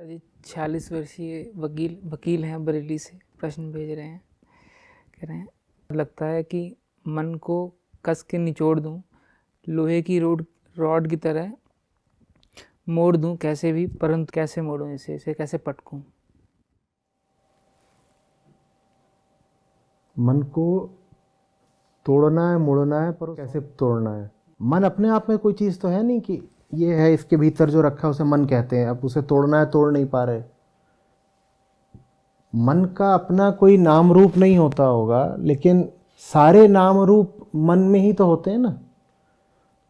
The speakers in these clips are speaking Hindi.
जी 46 वर्षीय वकील हैं, बरेली से प्रश्न भेज रहे हैं। कह रहे हैं, लगता है कि मन को कस के निचोड़ दूं, लोहे की रॉड की तरह मोड़ दूं कैसे भी, परंतु कैसे मोड़ूं इसे कैसे पटकूं। मन को तोड़ना है, मोड़ना है, पर कैसे तोड़ना है। मन अपने आप में कोई चीज़ तो है नहीं कि ये है, इसके भीतर जो रखा है उसे मन कहते हैं। अब उसे तोड़ना है, तोड़ नहीं पा रहे। मन का अपना कोई नाम रूप नहीं होता होगा, लेकिन सारे नाम रूप मन में ही तो होते हैं ना।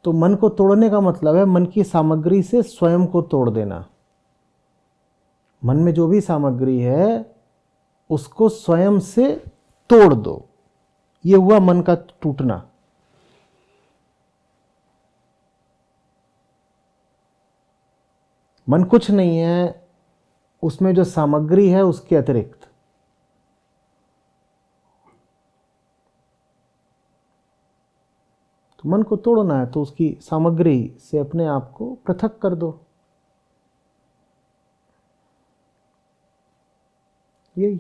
तो मन को तोड़ने का मतलब है मन की सामग्री से स्वयं को तोड़ देना। मन में जो भी सामग्री है उसको स्वयं से तोड़ दो, ये हुआ मन का टूटना। मन कुछ नहीं है उसमें जो सामग्री है उसके अतिरिक्त। तो मन को तोड़ना है तो उसकी सामग्री से अपने आप को पृथक कर दो, यही।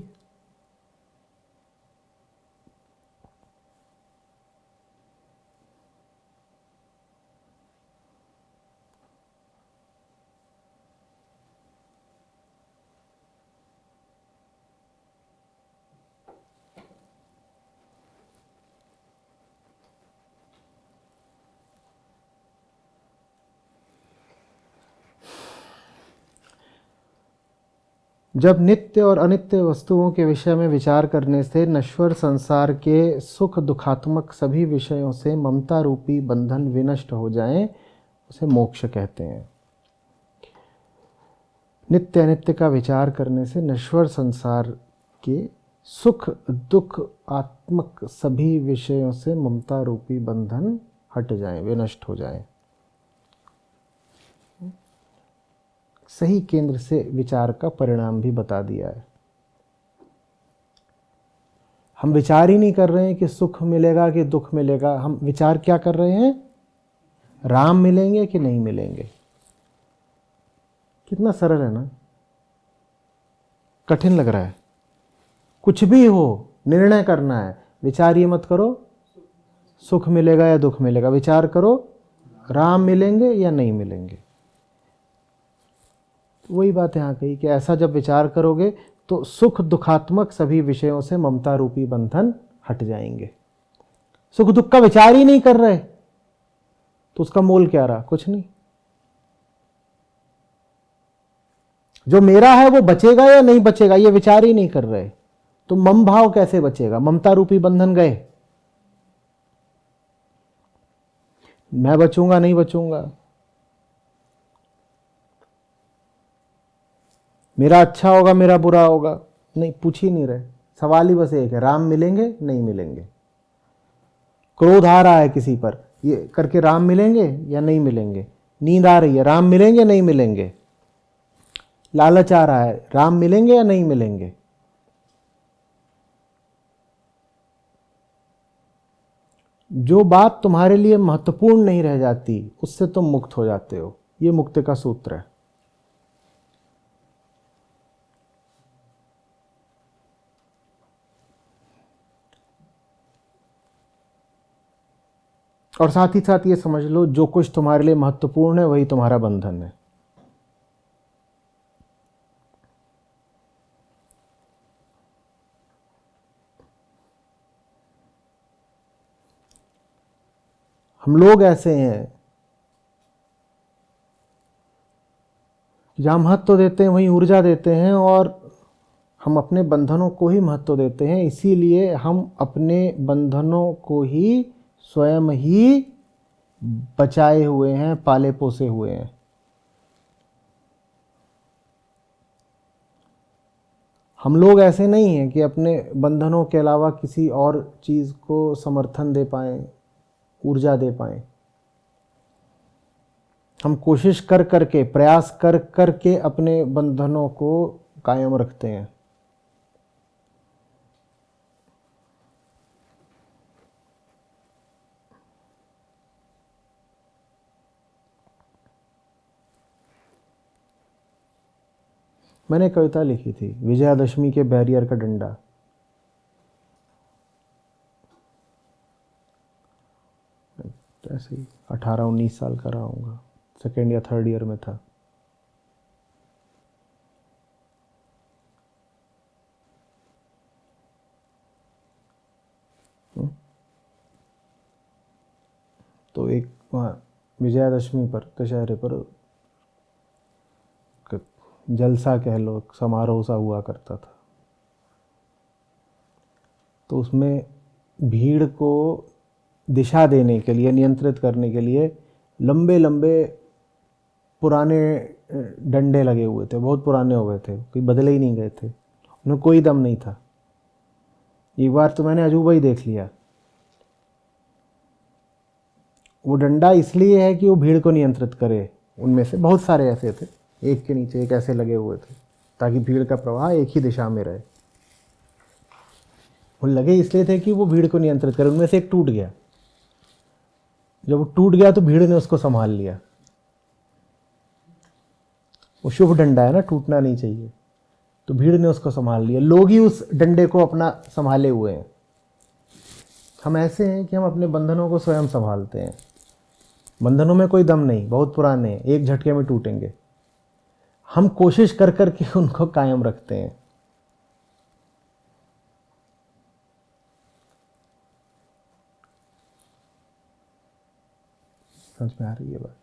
जब नित्य और अनित्य वस्तुओं के विषय में विचार करने से नश्वर संसार के सुख दुखात्मक सभी विषयों से ममता रूपी बंधन विनष्ट हो जाएं, उसे मोक्ष कहते हैं। नित्य अनित्य का विचार करने से नश्वर संसार के सुख दुख आत्मक सभी विषयों से ममता रूपी बंधन हट जाएं, विनष्ट हो जाएं। सही केंद्र से विचार का परिणाम भी बता दिया है। हम विचार ही नहीं कर रहे हैं कि सुख मिलेगा कि दुख मिलेगा। हम विचार क्या कर रहे हैं, राम मिलेंगे कि नहीं मिलेंगे। कितना सरल है ना। कठिन लग रहा है। कुछ भी हो, निर्णय करना है। विचार ये मत करो सुख मिलेगा या दुख मिलेगा, विचार करो राम मिलेंगे या नहीं मिलेंगे। वही बात यहाँ कही कि ऐसा जब विचार करोगे तो सुख दुखात्मक सभी विषयों से ममता रूपी बंधन हट जाएंगे। सुख दुख का विचार ही नहीं कर रहे तो उसका मोल क्या रहा, कुछ नहीं। जो मेरा है वो बचेगा या नहीं बचेगा ये विचार ही नहीं कर रहे तो मम भाव कैसे बचेगा, ममता रूपी बंधन गए। मैं बचूंगा नहीं बचूंगा, मेरा अच्छा होगा मेरा बुरा होगा, नहीं, पूछ ही नहीं रहे। सवाल ही बस एक है, राम मिलेंगे नहीं मिलेंगे। क्रोध आ रहा है किसी पर, ये करके राम मिलेंगे या नहीं मिलेंगे। नींद आ रही है, राम मिलेंगे नहीं मिलेंगे। लालच आ रहा है, राम मिलेंगे या नहीं मिलेंगे। जो बात तुम्हारे लिए महत्वपूर्ण नहीं रह जाती उससे तुम मुक्त हो जाते हो। ये मुक्ति का सूत्र है। और साथ ही साथ ये समझ लो, जो कुछ तुम्हारे लिए महत्वपूर्ण है वही तुम्हारा बंधन है। हम लोग ऐसे हैं, जहां महत्व देते हैं वहीं ऊर्जा देते हैं, और हम अपने बंधनों को ही महत्व देते हैं। इसीलिए हम अपने बंधनों को ही स्वयं ही बचाए हुए हैं, पाले पोसे हुए हैं। हम लोग ऐसे नहीं हैं कि अपने बंधनों के अलावा किसी और चीज़ को समर्थन दे पाएं, ऊर्जा दे पाएं। हम कोशिश कर करके, प्रयास कर करके अपने बंधनों को कायम रखते हैं। मैंने कविता लिखी थी, विजयादशमी के बैरियर का डंडा। ऐसे ही 18-19 साल का रहा हूँगा, सेकेंड या थर्ड ईयर में था। तो एक वहाँ विजयादशमी पर, दशहरे पर जलसा कह लो, समारोह सा हुआ करता था। तो उसमें भीड़ को दिशा देने के लिए, नियंत्रित करने के लिए लंबे लंबे पुराने डंडे लगे हुए थे, बहुत पुराने हो गए थे, कोई बदले ही नहीं गए थे, उनमें कोई दम नहीं था। एक बार तो मैंने अजूबा ही देख लिया। वो डंडा इसलिए है कि वो भीड़ को नियंत्रित करे। उनमें से बहुत सारे ऐसे थे, एक के नीचे एक ऐसे लगे हुए थे, ताकि भीड़ का प्रवाह एक ही दिशा में रहे। वो लगे इसलिए थे कि वो भीड़ को नियंत्रित करे। उनमें से एक टूट गया। जब वो टूट गया तो भीड़ ने उसको संभाल लिया। वो शुभ डंडा है ना, टूटना नहीं चाहिए। तो भीड़ ने उसको संभाल लिया। लोग ही उस डंडे को अपना संभाले हुए हैं। हम ऐसे हैं कि हम अपने बंधनों को स्वयं संभालते हैं। बंधनों में कोई दम नहीं, बहुत पुराने हैं, एक झटके में टूटेंगे। हम कोशिश कर कर के उनको कायम रखते हैं। समझ में आ रही है बात?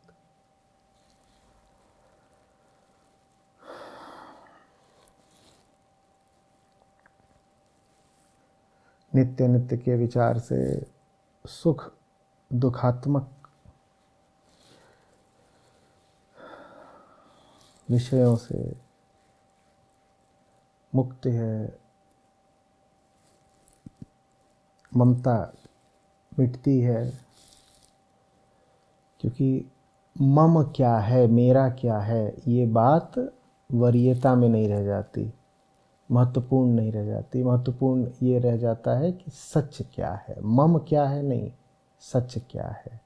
नित्य नित्य के विचार से सुख दुखात्मक विषयों से मुक्ति है। ममता मिटती है, क्योंकि मम क्या है, मेरा क्या है, ये बात वरीयता में नहीं रह जाती, महत्वपूर्ण नहीं रह जाती। महत्वपूर्ण ये रह जाता है कि सच क्या है। मम क्या है नहीं, सच क्या है।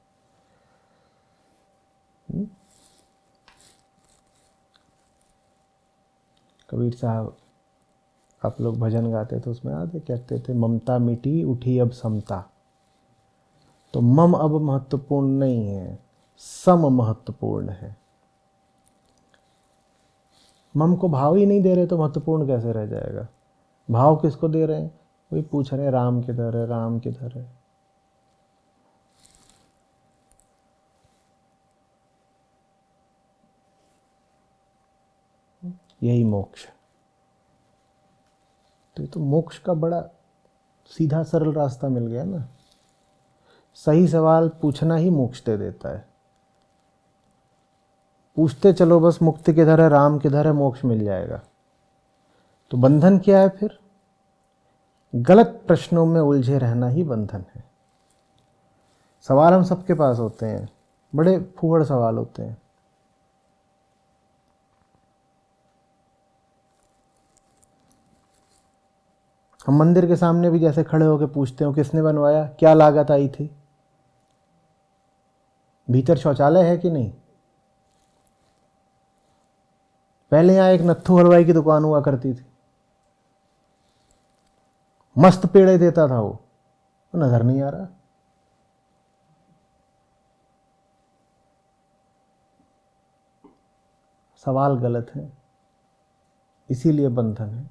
कबीर साहब, आप लोग भजन गाते तो उसमें आते कहते थे, ममता मिटी उठी अब समता। तो मम अब महत्वपूर्ण नहीं है, सम महत्वपूर्ण है। मम को भाव ही नहीं दे रहे तो महत्वपूर्ण कैसे रह जाएगा। भाव किसको दे रहे हैं? वही पूछ रहे हैं, राम किधर है, राम किधर है। यही मोक्ष। तो ये तो मोक्ष का बड़ा सीधा सरल रास्ता मिल गया ना। सही सवाल पूछना ही मोक्ष दे देता है। पूछते चलो बस, मुक्ति किधर है, राम किधर है, मोक्ष मिल जाएगा। तो बंधन क्या है फिर? गलत प्रश्नों में उलझे रहना ही बंधन है। सवाल हम सबके पास होते हैं, बड़े फूहड़ सवाल होते हैं। हम मंदिर के सामने भी जैसे खड़े होकर पूछते हो, किसने बनवाया, क्या लागत आई थी, भीतर शौचालय है कि नहीं। पहले यहां एक नत्थू हलवाई की दुकान हुआ करती थी, मस्त पेड़े देता था वो नजर नहीं आ रहा। सवाल गलत है, इसीलिए बंधन है।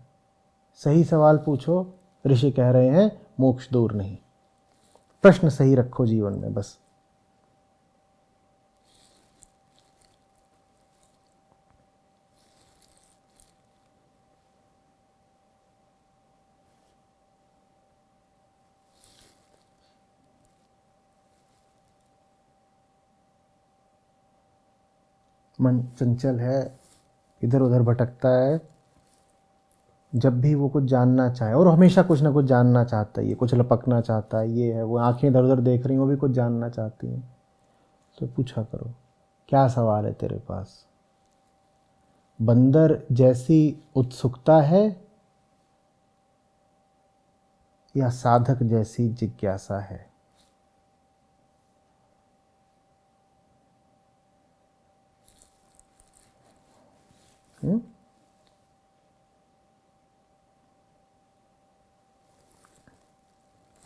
सही सवाल पूछो, ऋषि कह रहे हैं मोक्ष दूर नहीं। प्रश्न सही रखो जीवन में बस। मन चंचल है, इधर उधर भटकता है। जब भी वो कुछ जानना चाहे, और हमेशा कुछ ना कुछ जानना चाहता है, ये कुछ लपकना चाहता है, ये है वो, आंखें इधर उधर देख रही हैं, वो भी कुछ जानना चाहती हैं। तो पूछा करो, क्या सवाल है तेरे पास। बंदर जैसी उत्सुकता है या साधक जैसी जिज्ञासा है।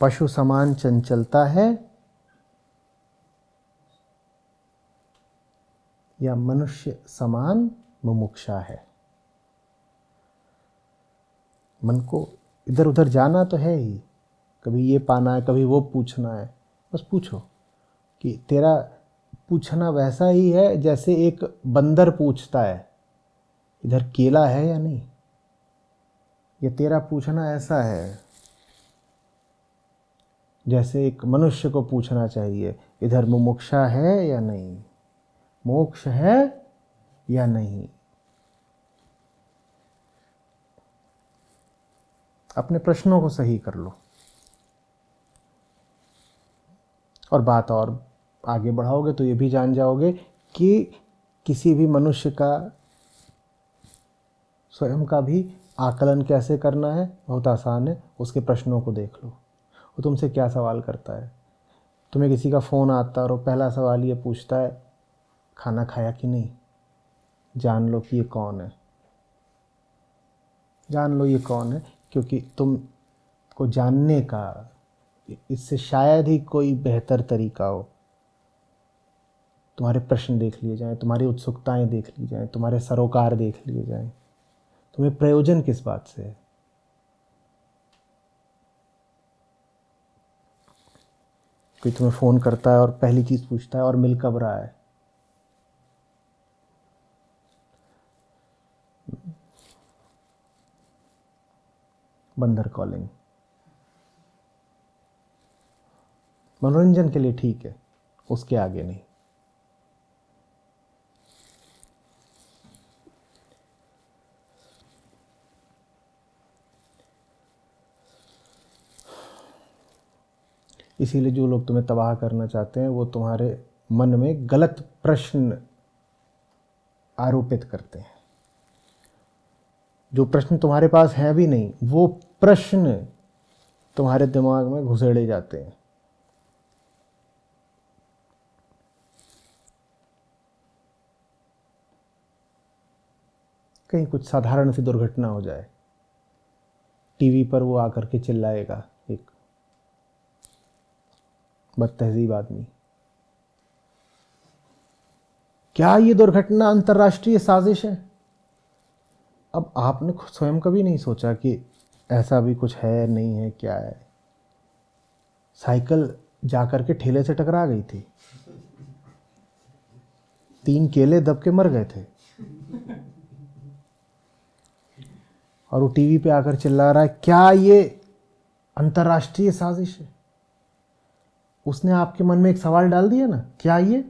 पशु समान चंचलता है या मनुष्य समान मुमुक्षा है? मन को इधर उधर जाना तो है ही, कभी ये पाना है, कभी वो पूछना है। बस पूछो कि तेरा पूछना वैसा ही है जैसे एक बंदर पूछता है इधर केला है या नहीं। ये तेरा पूछना ऐसा है जैसे एक मनुष्य को पूछना चाहिए इधर मुमुक्षा है या नहीं, मोक्ष है या नहीं। अपने प्रश्नों को सही कर लो और बात और आगे बढ़ाओगे तो ये भी जान जाओगे कि किसी भी मनुष्य का स्वयं का भी आकलन कैसे करना है। बहुत आसान है, उसके प्रश्नों को देख लो। वो तुमसे क्या सवाल करता है। तुम्हें किसी का फ़ोन आता है और पहला सवाल ये पूछता है खाना खाया कि नहीं, जान लो कि ये कौन है। जान लो ये कौन है, क्योंकि तुम को जानने का इससे शायद ही कोई बेहतर तरीका हो। तुम्हारे प्रश्न देख लिए जाएं, तुम्हारी उत्सुकताएं देख ली जाएं, तुम्हारे सरोकार देख लिए जाएं। तुम्हें प्रयोजन किस बात से है? कोई तुम्हें फ़ोन करता है और पहली चीज़ पूछता है और मिल कब रहा है। बंदर कॉलिंग मनोरंजन के लिए ठीक है, उसके आगे नहीं। इसीलिए जो लोग तुम्हें तबाह करना चाहते हैं वो तुम्हारे मन में गलत प्रश्न आरोपित करते हैं। जो प्रश्न तुम्हारे पास है भी नहीं, वो प्रश्न तुम्हारे दिमाग में घुसेड़े जाते हैं। कहीं कुछ साधारण सी दुर्घटना हो जाए, टीवी पर वो आकर के चिल्लाएगा, एक बदतहजीब आदमी, क्या ये दुर्घटना अंतर्राष्ट्रीय साजिश है? अब आपने स्वयं कभी नहीं सोचा कि ऐसा भी कुछ है, नहीं है, क्या है। साइकिल जाकर के ठेले से टकरा गई थी, 3 केले दब के मर गए थे, और वो टीवी पे आकर चिल्ला रहा है क्या ये अंतर्राष्ट्रीय साजिश है। उसने आपके मन में एक सवाल डाल दिया ना, क्या ये।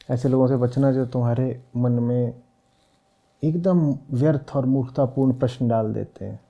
ऐसे लोगों से बचना जो तुम्हारे मन में एकदम व्यर्थ और मूर्खतापूर्ण प्रश्न डाल देते हैं।